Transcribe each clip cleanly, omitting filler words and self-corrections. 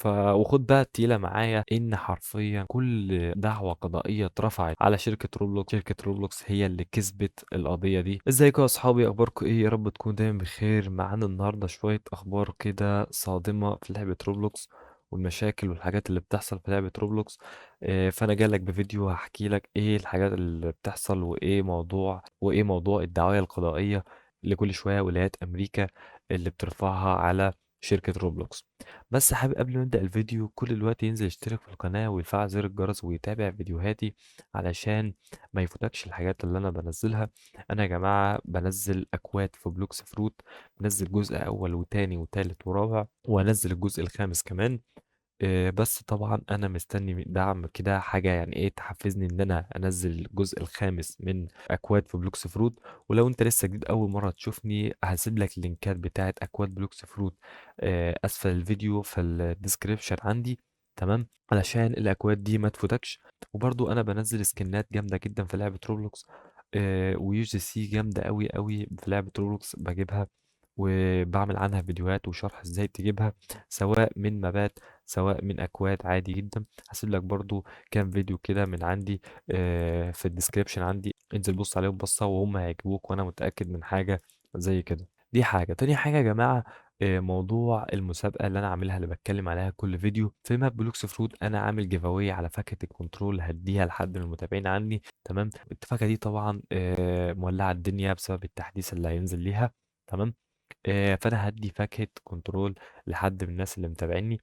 وخد بقى التقيلة معايا إن حرفيا كل دعوة قضائية اترفعت على شركة روبلوكس هي اللي كسبت القضية دي. ازيكم يا أصحابي، أخباركم إيه؟ يا رب تكونوا دايما بخير. معانا النهاردة شوية أخبار كده صادمة في لعبة روبلوكس والمشاكل والحاجات اللي بتحصل في لعبة روبلوكس. فأنا جايلك بفيديو هحكي لك إيه الحاجات اللي بتحصل وإيه موضوع الدعاية القضائية اللي كل شوية ولايات أمريكا اللي بترفعها على شركة روبلوكس. بس حابب قبل ما نبدأ الفيديو كل الوقت ينزل يشترك في القناة ويفعل زر الجرس ويتابع فيديوهاتي علشان ما يفوتكش الحاجات اللي أنا بنزلها. أنا يا جماعة بنزل أكواد في بلوكس فروت، بنزل جزء أول وتاني وتالت ورابع، وأنزل الجزء الخامس كمان. بس طبعا انا مستني دعم كده، حاجه يعني ايه تحفزني ان انا انزل الجزء الخامس من اكواد في بلوكس فروت. ولو انت لسه جديد اول مره تشوفني هسيب لك اللينكات بتاعت اكواد بلوكس فروت اسفل الفيديو في الديسكريبشن عندي، تمام، علشان الاكواد دي ما تفوتكش. وبرضو انا بنزل سكنات جامده جدا في لعبه روبلوكس، ويو جي سي جامده قوي قوي في لعبه روبلوكس بجيبها وبعمل عنها فيديوهات وشرح ازاي تجيبها، سواء من مبات سواء من اكواد عادي جدا. هسيب لك برضو كام فيديو كده من عندي في الديسكريبشن عندي، انزل بص عليهم بصة وهم هيعجبوك، وانا متأكد من حاجة زي كده. دي حاجة تاني. حاجة يا جماعة، موضوع المسابقة اللي انا عاملها اللي بتكلم عليها كل فيديو في ماب بلوكس فروت، انا عامل جيف اواي على فاكهة الكنترول هديها لحد من المتابعين عني، تمام. الفاكهة دي طبعا مولعة الدنيا بسبب التحديث اللي هينزل ليها، تمام. فانا هدي فاكهة كنترول لحد من الناس اللي متابعيني.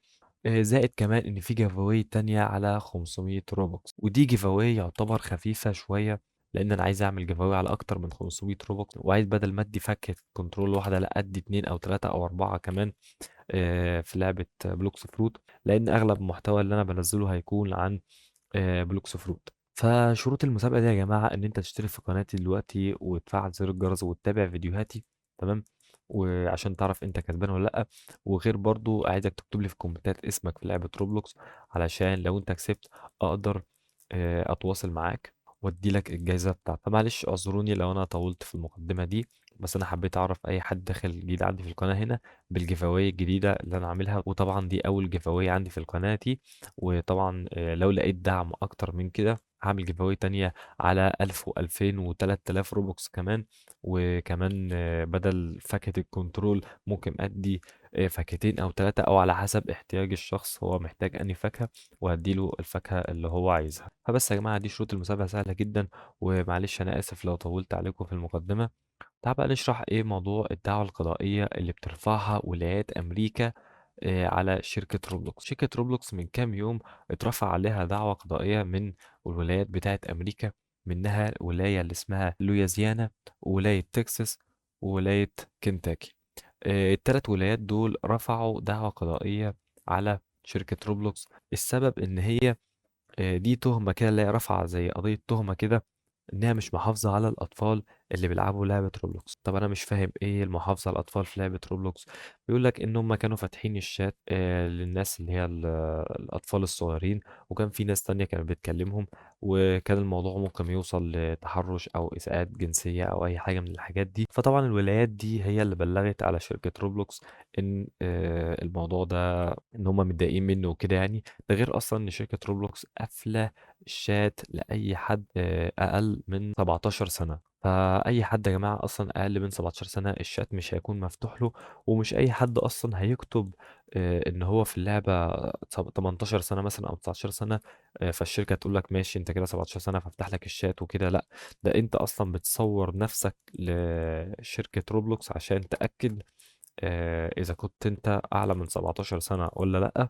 زائد كمان ان في جيف اواي تانية على 500 روبوكس، ودي جيف اواي يعتبر خفيفة شوية لان انا عايز اعمل جيف اواي على اكتر من 500 روبوكس، وعايز بدل ما ادي فاكهة كنترول واحدة لا ادي اتنين او تلاتة او اربعة كمان في لعبة بلوكس فروت، لان اغلب المحتوى اللي انا بنزله هيكون عن بلوكس فروت. فشروط المسابقة دي يا جماعة ان انت تشترك في قناتي دلوقتي وتفعل زر الجرس وتتابع فيديوهاتي، تمام، وعشان تعرف انت كسبان ولا لا. وغير برضو عايزك تكتب لي في الكومنتات اسمك في لعبة روبلوكس علشان لو انت كسبت اقدر اتواصل معاك وادي لك الجايزة بتاعتك. فمعلش اعذروني لو انا طولت في المقدمة دي، بس انا حبيت اعرف اي حد داخل جديد عندي في القناة هنا بالجيفاوي الجديدة اللي انا عاملها. وطبعا دي اول جيفاوي عندي في القناة دي، وطبعا لو لقيت دعم اكتر من كده هعمل جيف اواي تانية على 1000 و2000 و3000 روبوكس كمان. وكمان بدل فاكهة الكنترول ممكن ادي فاكهتين او ثلاثة، او على حسب احتياج الشخص هو محتاج انهي فاكهة وهديله الفاكهة اللي هو عايزها. فبس يا جماعة دي شروط المسابقة سهلة جدا، ومعلش انا اسف لو طولت عليكم في المقدمة. تعال بقى نشرح ايه موضوع الدعوة القضائية اللي بترفعها ولايات امريكا على شركة روبلوكس. شركة روبلوكس من كام يوم اترفع عليها دعوة قضائية من الولايات بتاعت أمريكا، منها ولاية اللي اسمها لويزيانا، وولاية تكساس، وولاية كنتاكي. التلات ولايات دول رفعوا دعوة قضائية على شركة روبلوكس. السبب إن هي دي تهمة كده، اللي هي رافعة زي قضية تهمة كده إنها مش محافظة على الأطفال اللي بيلعبوا لعبة روبلوكس. طب أنا مش فاهم إيه المحافظة على الأطفال في لعبة روبلوكس. بيقول لك إن هم كانوا فاتحين الشات للناس اللي هي الأطفال الصغيرين، وكان في ناس تانية كانت بتكلمهم، وكان الموضوع ممكن يوصل لتحرش أو إساءات جنسية أو أي حاجة من الحاجات دي. فطبعا الولايات دي هي اللي بلغت على شركة روبلوكس إن الموضوع ده إن هم متضايقين منه وكده يعني. ده غير اصلا ان شركه روبلوكس قافله الشات لاي حد اقل من 17 سنه. فاي حد يا جماعه اصلا اقل من 17 سنه الشات مش هيكون مفتوح له، ومش اي حد اصلا هيكتب ان هو في اللعبه 18 سنه مثلا او 19 سنه فالشركه تقول لك ماشي انت كده 17 سنه فافتح لك الشات وكده. لا، ده انت اصلا بتصور نفسك لشركه روبلوكس عشان تاكد اذا كنت انت اعلى من 17 سنه ولا لا.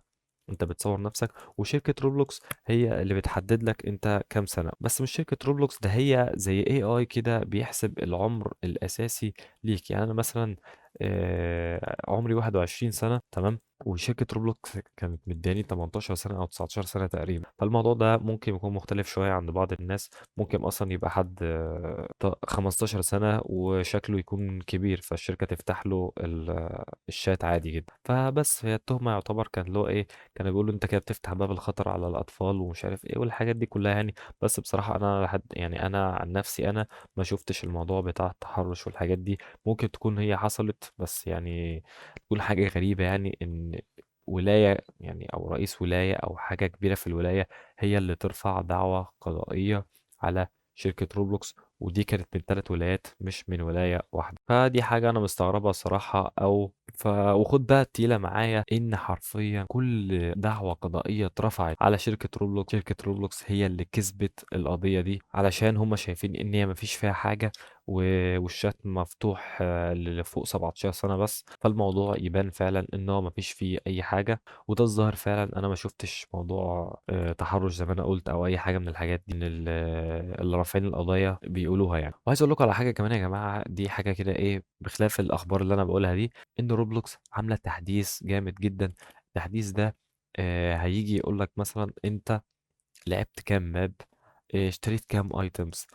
انت بتصور نفسك، وشركة روبلوكس هي اللي بتحدد لك انت كام سنة. بس مش شركة روبلوكس، ده هي زي اي اي كده بيحسب العمر الاساسي ليك. يعني انا مثلا عمري 21 سنة، تمام، وشركة روبلوكس كانت مداني 18 سنة أو 19 سنة تقريبا. فالموضوع ده ممكن يكون مختلف شوية عند بعض الناس. ممكن أصلا يبقى حد 15 سنة وشكله يكون كبير فالشركة تفتح له الشات عادي جدا. فبس هي التهمة يعتبر كان له إيه، كانوا بيقولوا أنت كده بتفتح باب الخطر على الأطفال ومش عارف إيه والحاجات دي كلها يعني. بس بصراحة أنا يعني أنا عن نفسي أنا ما شفتش الموضوع بتاع التحرش والحاجات دي. ممكن تكون هي حصلت بس يعني تكون حاجة غريبة يعني إن ولاية يعني أو رئيس ولاية أو حاجة كبيرة في الولاية هي اللي ترفع دعوى قضائية على شركة روبلوكس، ودي كانت من 3 ولايات مش من ولاية واحدة. فدي حاجة أنا مستغربها صراحة. وخد بقى التقيلة معايا إن حرفيا كل دعوى قضائية اترفعت على شركة روبلوكس، شركة روبلوكس هي اللي كسبت القضية دي، علشان هما شايفين إن هي مفيش فيها حاجة والشات مفتوح اللي فوق 17 سنة بس. فالموضوع يبان فعلا ان هو مفيش فيه اي حاجة. وده الظاهر فعلا. انا ما شفتش موضوع تحرش زي ما انا قلت او اي حاجة من الحاجات دي من اللي رافعين القضايا بيقولوها يعني. وعايز اقول لكم على حاجة كمان يا جماعة، دي حاجة كده ايه بخلاف الاخبار اللي انا بقولها دي، ان روبلوكس عاملة تحديث جامد جدا. التحديث ده هيجي يقول لك مثلا انت لعبت كام ماب، اشتريت كام ايتمز،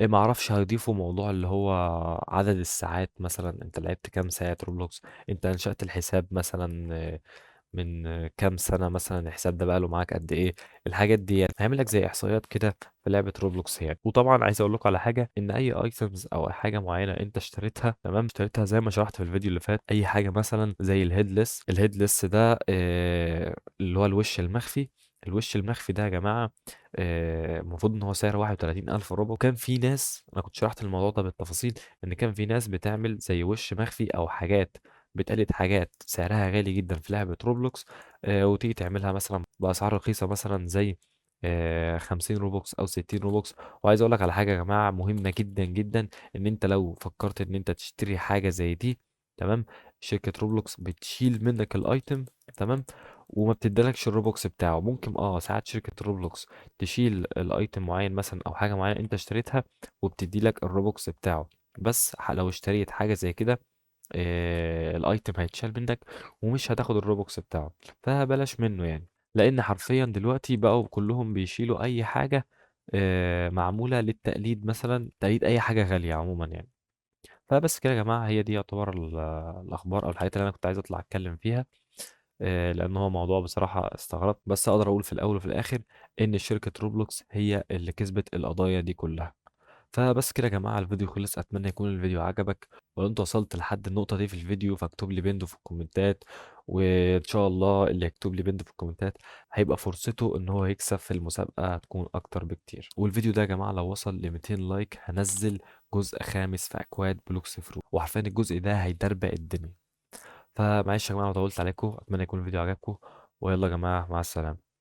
ما اعرفش هيضيفوا موضوع اللي هو عدد الساعات. مثلا انت لعبت كام ساعة روبلوكس، انت انشأت الحساب مثلا من كام سنة، مثلا الحساب ده بقاله معاك قد ايه. الحاجات دي يعني هيعمل لك زي احصائيات كده في لعبة روبلوكس يعني. وطبعا عايز اقول لكم على حاجة، ان اي ايتمز او حاجة معينة انت اشتريتها تمام، اشتريتها زي ما شرحت في الفيديو اللي فات. اي حاجة مثلا زي الهيدلس، الهيدلس ده اللي هو الوش المخفي. الوش المخفي ده يا جماعة المفروض ان هو سعره 31,000 روبل. وكان في ناس، انا كنت شرحت الموضوع ده بالتفاصيل، ان كان في ناس بتعمل زي وش مخفي او حاجات، بتقلد حاجات سعرها غالي جدا في لعبة روبلوكس، وتيجي تعملها مثلا بأسعار رخيصة مثلا زي 50 روبوكس او 60 روبوكس. وعايز اقول لك على حاجة يا جماعة مهمة جدا جدا، ان انت لو فكرت ان انت تشتري حاجة زي دي تمام، شركة روبلوكس بتشيل منك الايتم تمام، وما بتديلكش الروبوكس بتاعه. ممكن ساعات شركة روبلوكس تشيل الايتم معين مثلا او حاجة معينة انت اشتريتها وبتدي لك الروبوكس بتاعه. بس لو اشتريت حاجة زي كده الايتم هيتشال منك ومش هتاخد الروبوكس بتاعه. فبلاش منه يعني، لان حرفيا دلوقتي بقوا كلهم بيشيلوا اي حاجة معمولة للتقليد، مثلا تقليد اي حاجة غالية عموما يعني. فبس كده يا جماعة، هي دي يعتبر الاخبار او الحاجات اللي انا كنت عايز اطلع اتكلم فيها. لان هو موضوع بصراحة استغربت، بس اقدر اقول في الاول وفي الاخر ان شركة روبلوكس هي اللي كسبت القضايا دي كلها. فبس كده يا جماعة، الفيديو خلص. أتمنى يكون الفيديو عجبك، ولو أنت وصلت لحد النقطة دي في الفيديو فاكتب لي بيندو في الكومنتات. وإن شاء الله اللي يكتب لي بيندو في الكومنتات هيبقى فرصته إن هو يكسب في المسابقة هتكون أكتر بكتير. والفيديو ده يا جماعة لو وصل ل 200 لايك هنزل جزء خامس في أكواد بلوكس فرو، وحرفيا الجزء ده هيدربق الدنيا. فمعلش يا جماعة لو طولت عليكم، أتمنى يكون الفيديو عجبكم. ويلا يا جماعة، مع السلامة.